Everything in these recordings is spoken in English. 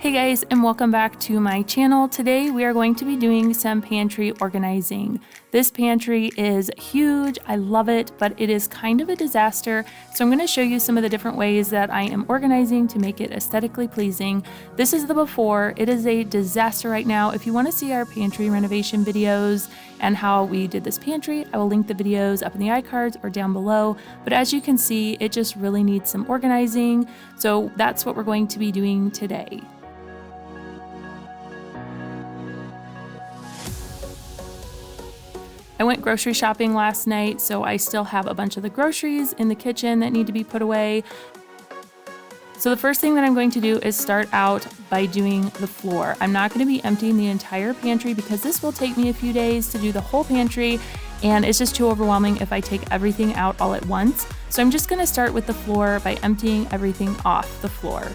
Hey guys, and welcome back to my channel. Today we are going to be doing some pantry organizing. This pantry is huge, I love it, but it is kind of a disaster. So I'm going to show you some of the different ways that I am organizing to make it aesthetically pleasing. This is the before. It is a disaster right now. If you want to see our pantry renovation videos and how we did this pantry, I will link the videos up in the iCards or down below. But as you can see, it just really needs some organizing. So that's what we're going to be doing today. I went grocery shopping last night, so I still have a bunch of the groceries in the kitchen that need to be put away. So the first thing that I'm going to do is start out by doing the floor. I'm not going to be emptying the entire pantry because this will take me a few days to do the whole pantry, and it's just too overwhelming if I take everything out all at once. So I'm just going to start with the floor by emptying everything off the floor.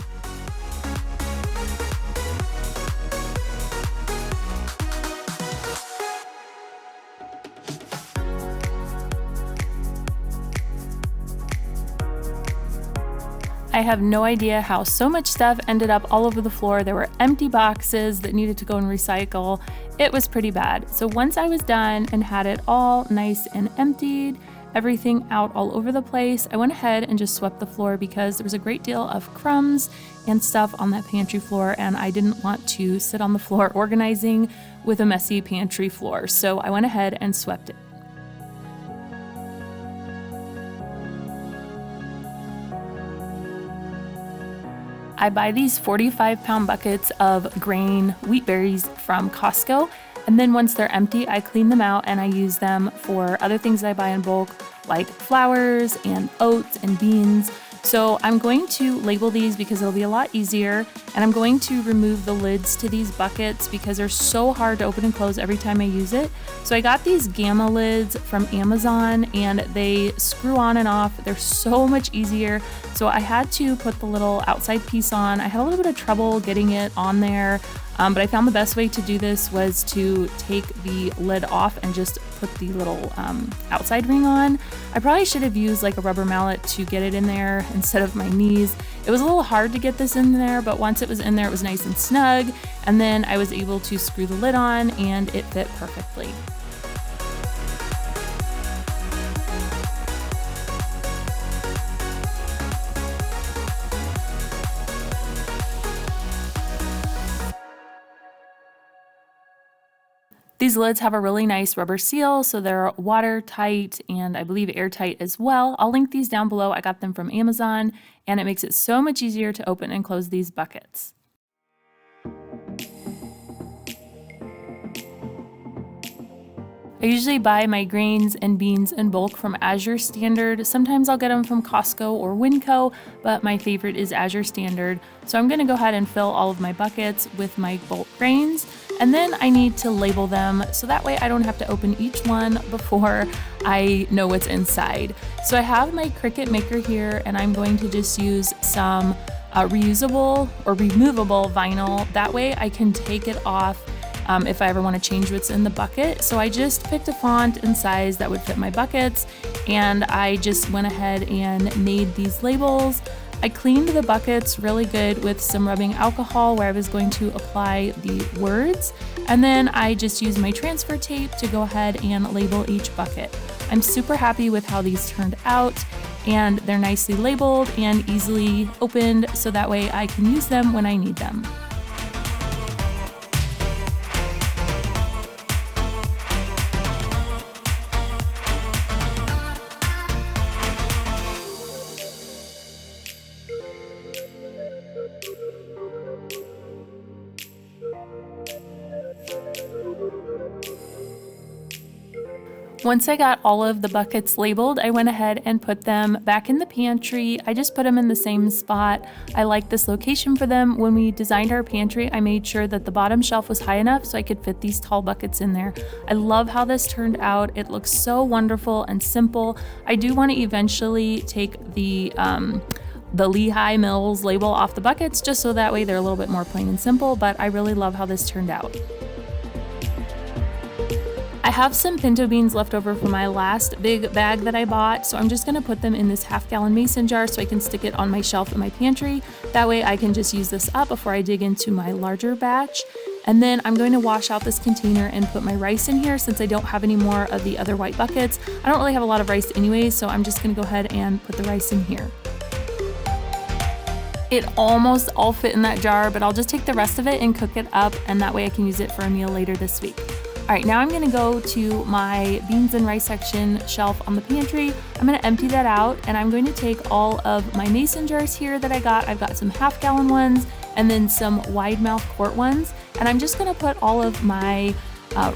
I have no idea how so much stuff ended up all over the floor. There were empty boxes that needed to go and recycle. It was pretty bad. So once I was done and had it all nice and emptied, everything out all over the place, I went ahead and just swept the floor because there was a great deal of crumbs and stuff on that pantry floor, and I didn't want to sit on the floor organizing with a messy pantry floor. So I went ahead and swept it. I buy these 45-pound buckets of grain wheat berries from Costco, and then once they're empty, I clean them out and I use them for other things that I buy in bulk, like flours and oats and beans. So I'm going to label these because it'll be a lot easier, and I'm going to remove the lids to these buckets because they're so hard to open and close every time I use it. So I got these Gamma lids from Amazon, and they screw on and off. They're so much easier. So I had to put the little outside piece on. I had a little bit of trouble getting it on there, but I found the best way to do this was to take the lid off and just put the little outside ring on. I probably should have used like a rubber mallet to get it in there instead of my knees. It was a little hard to get this in there, but once it was in there, it was nice and snug. And then I was able to screw the lid on and it fit perfectly. These lids have a really nice rubber seal, so they're watertight and I believe airtight as well. I'll link these down below. I got them from Amazon, and it makes it so much easier to open and close these buckets. I usually buy my grains and beans in bulk from Azure Standard. Sometimes I'll get them from Costco or Winco, but my favorite is Azure Standard. So I'm going to go ahead and fill all of my buckets with my bulk grains, and then I need to label them so that way I don't have to open each one before I know what's inside. So I have my Cricut maker here, and I'm going to just use some reusable or removable vinyl. That way I can take it off if I ever want to change what's in the bucket. So I just picked a font and size that would fit my buckets, and I just went ahead and made these labels. I cleaned the buckets really good with some rubbing alcohol where I was going to apply the words, and then I just used my transfer tape to go ahead and label each bucket. I'm super happy with how these turned out, and they're nicely labeled and easily opened so that way I can use them when I need them. Once I got all of the buckets labeled, I went ahead and put them back in the pantry. I just put them in the same spot. I like this location for them. When we designed our pantry, I made sure that the bottom shelf was high enough so I could fit these tall buckets in there. I love how this turned out. It looks so wonderful and simple. I do want to eventually take the Lehigh Mills label off the buckets just so that way they're a little bit more plain and simple, but I really love how this turned out. I have some pinto beans left over from my last big bag that I bought, so I'm just gonna put them in this half-gallon mason jar so I can stick it on my shelf in my pantry. That way I can just use this up before I dig into my larger batch. And then I'm going to wash out this container and put my rice in here since I don't have any more of the other white buckets. I don't really have a lot of rice anyways, so I'm just gonna go ahead and put the rice in here. It almost all fit in that jar, but I'll just take the rest of it and cook it up, and that way I can use it for a meal later this week. All right, now I'm gonna go to my beans and rice section shelf on the pantry. I'm gonna empty that out, and I'm going to take all of my mason jars here that I got. I've got some half-gallon ones and then some wide mouth quart ones, and I'm just gonna put all of my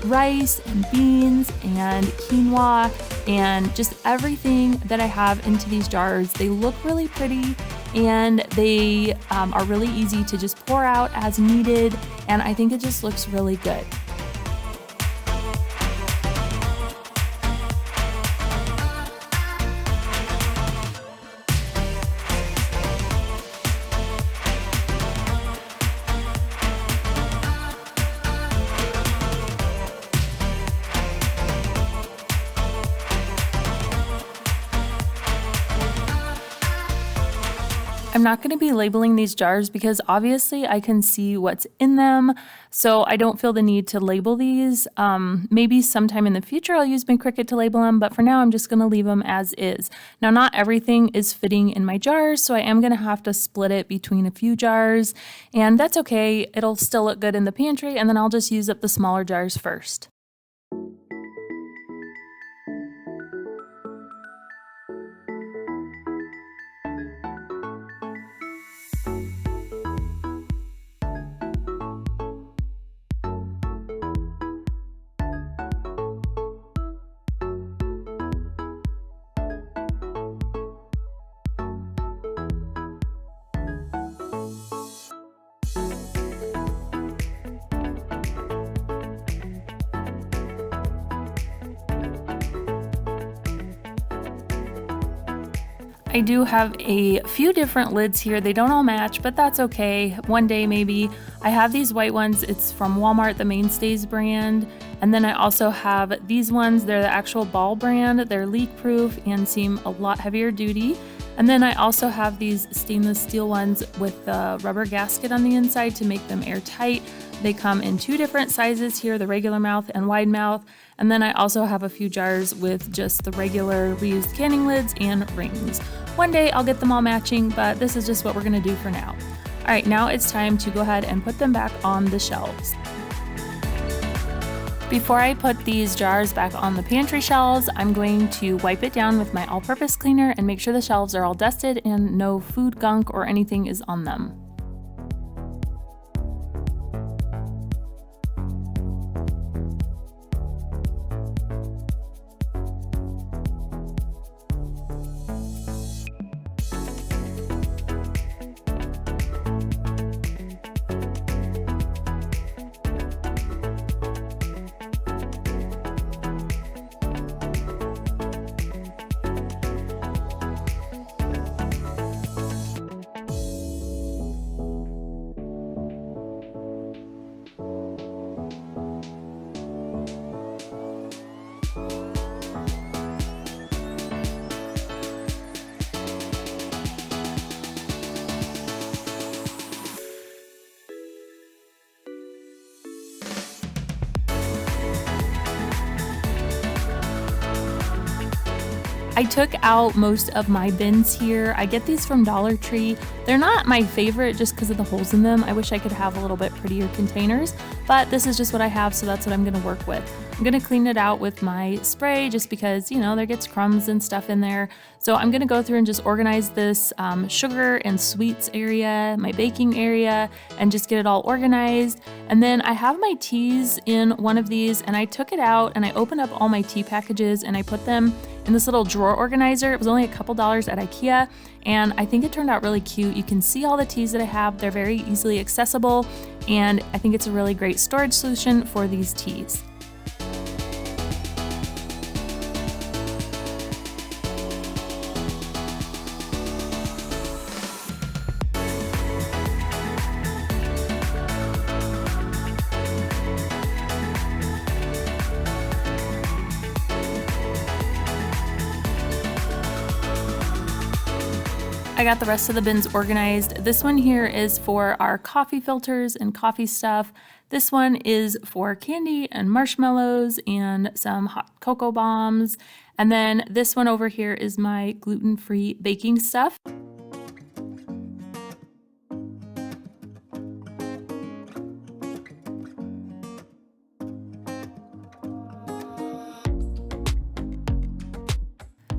rice and beans and quinoa and just everything that I have into these jars. They look really pretty and they are really easy to just pour out as needed, and I think it just looks really good. I'm not going to be labeling these jars because obviously I can see what's in them, so I don't feel the need to label these. Maybe sometime in the future I'll use my Cricut to label them, but for now I'm just going to leave them as is. Now, not everything is fitting in my jars, so I am going to have to split it between a few jars, and that's okay. It'll still look good in the pantry, and then I'll just use up the smaller jars first. I do have a few different lids here. They don't all match, but that's okay. One day maybe. I have these white ones. It's from Walmart, the Mainstays brand. And then I also have these ones. They're the actual Ball brand. They're leak proof and seem a lot heavier duty. And then I also have these stainless steel ones with the rubber gasket on the inside to make them airtight. They come in two different sizes here, the regular mouth and wide mouth. And then I also have a few jars with just the regular reused canning lids and rings. One day I'll get them all matching, but this is just what we're gonna do for now. All right, now it's time to go ahead and put them back on the shelves. Before I put these jars back on the pantry shelves, I'm going to wipe it down with my all-purpose cleaner and make sure the shelves are all dusted and no food gunk or anything is on them. I took out most of my bins here. I get these from Dollar Tree. They're not my favorite just because of the holes in them. I wish I could have a little bit prettier containers, but this is just what I have, so that's what I'm gonna work with. I'm gonna clean it out with my spray just because, you know, there gets crumbs and stuff in there. So I'm gonna go through and just organize this sugar and sweets area, my baking area, and just get it all organized. And then I have my teas in one of these, and I took it out and I opened up all my tea packages and I put them in this little drawer organizer. It was only a couple dollars at Ikea, and I think it turned out really cute. You can see all the teas that I have. They're very easily accessible, and I think it's a really great storage solution for these teas. I got the rest of the bins organized. This one here is for our coffee filters and coffee stuff. This one is for candy and marshmallows and some hot cocoa bombs. And then this one over here is my gluten-free baking stuff.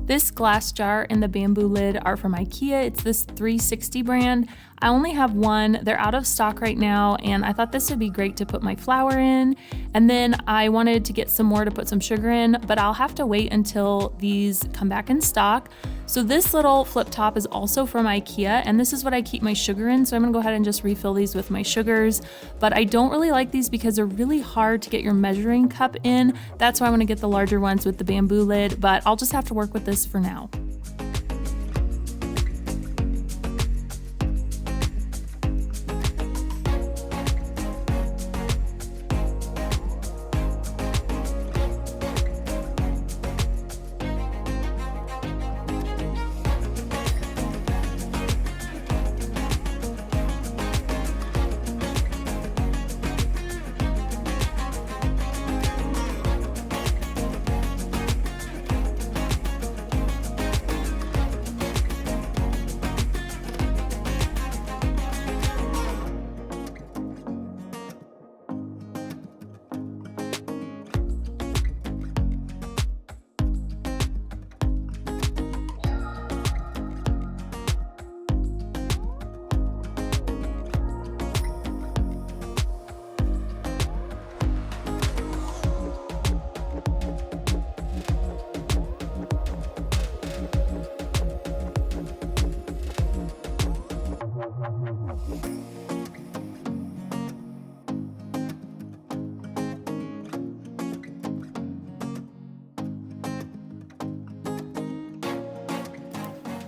This glass jar and the bamboo lid are from Ikea. It's this 360 brand. I only have one. They're out of stock right now, and I thought this would be great to put my flour in. And then I wanted to get some more to put some sugar in, but I'll have to wait until these come back in stock. So this little flip top is also from Ikea, and this is what I keep my sugar in. So I'm gonna go ahead and just refill these with my sugars. But I don't really like these because they're really hard to get your measuring cup in. That's why I wanna get the larger ones with the bamboo lid, but I'll just have to work with this for now.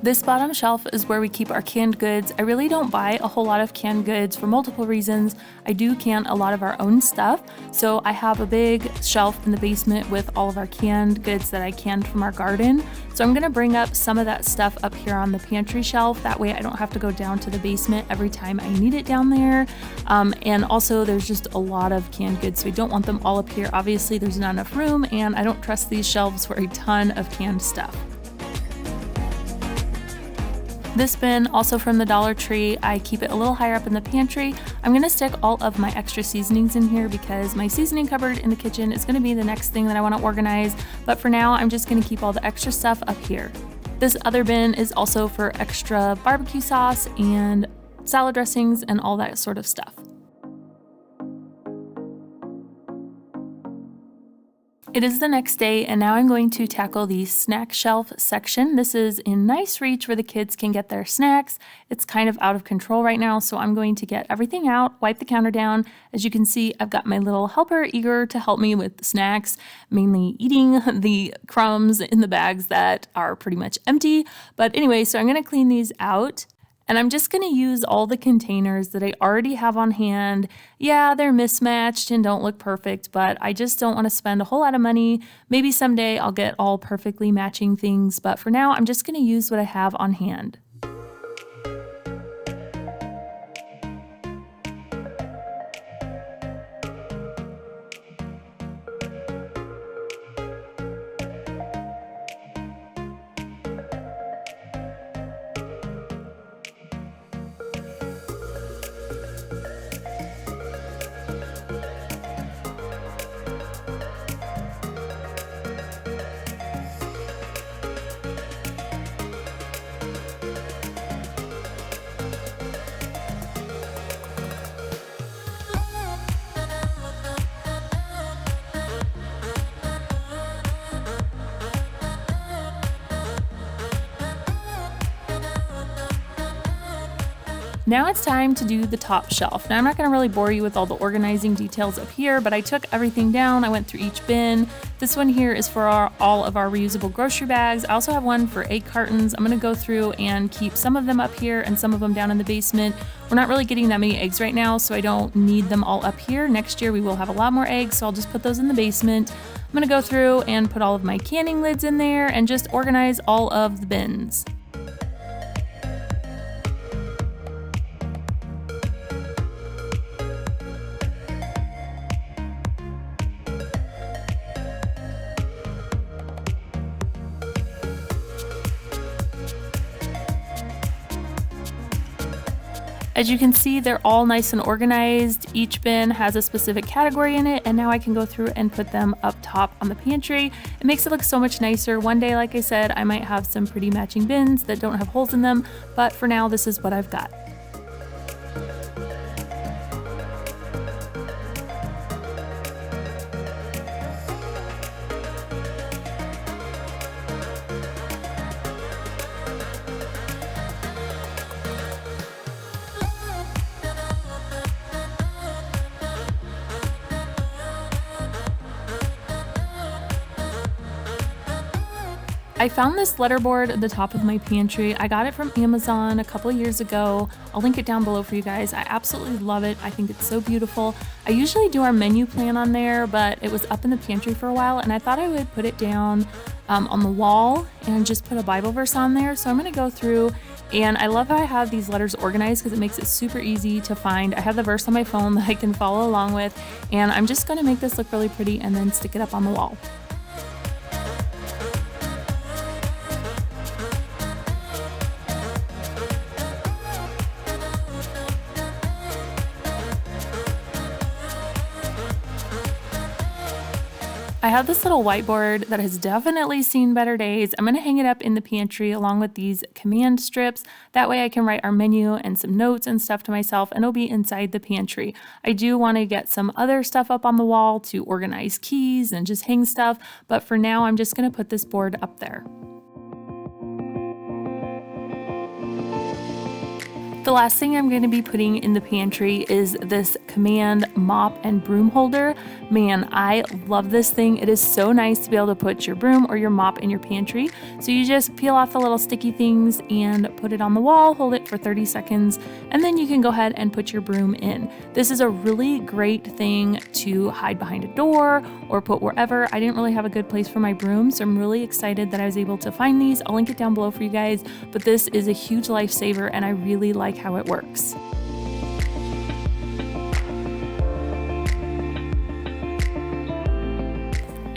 This bottom shelf is where we keep our canned goods. I really don't buy a whole lot of canned goods for multiple reasons. I do can a lot of our own stuff, so I have a big shelf in the basement with all of our canned goods that I canned from our garden. So I'm gonna bring up some of that stuff up here on the pantry shelf. That way I don't have to go down to the basement every time I need it down there. And also there's just a lot of canned goods, so we don't want them all up here. Obviously there's not enough room, and I don't trust these shelves for a ton of canned stuff. This bin, also from the Dollar Tree, I keep it a little higher up in the pantry. I'm gonna stick all of my extra seasonings in here because my seasoning cupboard in the kitchen is gonna be the next thing that I wanna organize, but for now, I'm just gonna keep all the extra stuff up here. This other bin is also for extra barbecue sauce and salad dressings and all that sort of stuff. It is the next day, and now I'm going to tackle the snack shelf section. This is in nice reach where the kids can get their snacks. It's kind of out of control right now, so I'm going to get everything out, wipe the counter down. As you can see, I've got my little helper eager to help me with the snacks, mainly eating the crumbs in the bags that are pretty much empty. But anyway, so I'm gonna clean these out. And I'm just gonna use all the containers that I already have on hand. Yeah, they're mismatched and don't look perfect, but I just don't wanna spend a whole lot of money. Maybe someday I'll get all perfectly matching things, but for now, I'm just gonna use what I have on hand. Now it's time to do the top shelf. Now I'm not gonna really bore you with all the organizing details up here, but I took everything down, I went through each bin. This one here is for all of our reusable grocery bags. I also have one for egg cartons. I'm gonna go through and keep some of them up here and some of them down in the basement. We're not really getting that many eggs right now, so I don't need them all up here. Next year we will have a lot more eggs, so I'll just put those in the basement. I'm gonna go through and put all of my canning lids in there and just organize all of the bins. As you can see, they're all nice and organized. Each bin has a specific category in it, and now I can go through and put them up top on the pantry. It makes it look so much nicer. One day, like I said, I might have some pretty matching bins that don't have holes in them, but for now, this is what I've got. I found this letterboard at the top of my pantry. I got it from Amazon a couple of years ago. I'll link it down below for you guys. I absolutely love it. I think it's so beautiful. I usually do our menu plan on there, but it was up in the pantry for a while, and I thought I would put it down on the wall and just put a Bible verse on there. So I'm going to go through, and I love how I have these letters organized because it makes it super easy to find. I have the verse on my phone that I can follow along with, and I'm just going to make this look really pretty and then stick it up on the wall. I have this little whiteboard that has definitely seen better days. I'm going to hang it up in the pantry along with these command strips. That way I can write our menu and some notes and stuff to myself, and it'll be inside the pantry. I do want to get some other stuff up on the wall to organize keys and just hang stuff, but for now I'm just going to put this board up there. The last thing I'm going to be putting in the pantry is this command mop and broom holder. Man, I love this thing. It is so nice to be able to put your broom or your mop in your pantry. So you just peel off the little sticky things and put it on the wall, hold it for 30 seconds, and then you can go ahead and put your broom in. This is a really great thing to hide behind a door or put wherever. I didn't really have a good place for my broom, so I'm really excited that I was able to find these. I'll link it down below for you guys, but this is a huge lifesaver and I really like how it works.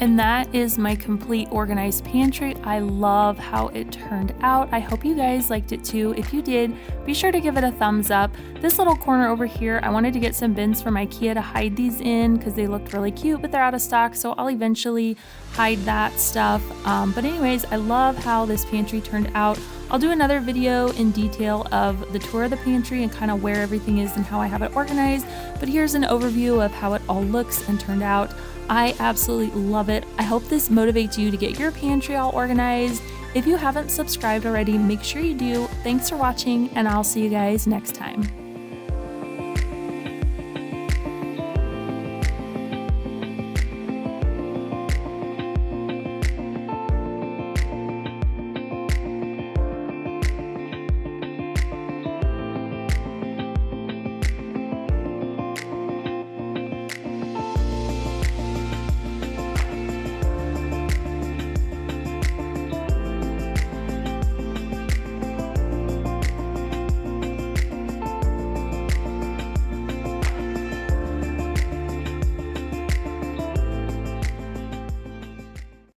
And that is my complete organized pantry. I love how it turned out. I hope you guys liked it too. If you did, be sure to give it a thumbs up. This little corner over here, I wanted to get some bins from Ikea to hide these in because they looked really cute, but they're out of stock, so I'll eventually hide that stuff. But anyways, I love how this pantry turned out. I'll do another video in detail of the tour of the pantry and kind of where everything is and how I have it organized, but here's an overview of how it all looks and turned out. I absolutely love it. I hope this motivates you to get your pantry all organized. If you haven't subscribed already, make sure you do. Thanks for watching, and I'll see you guys next time.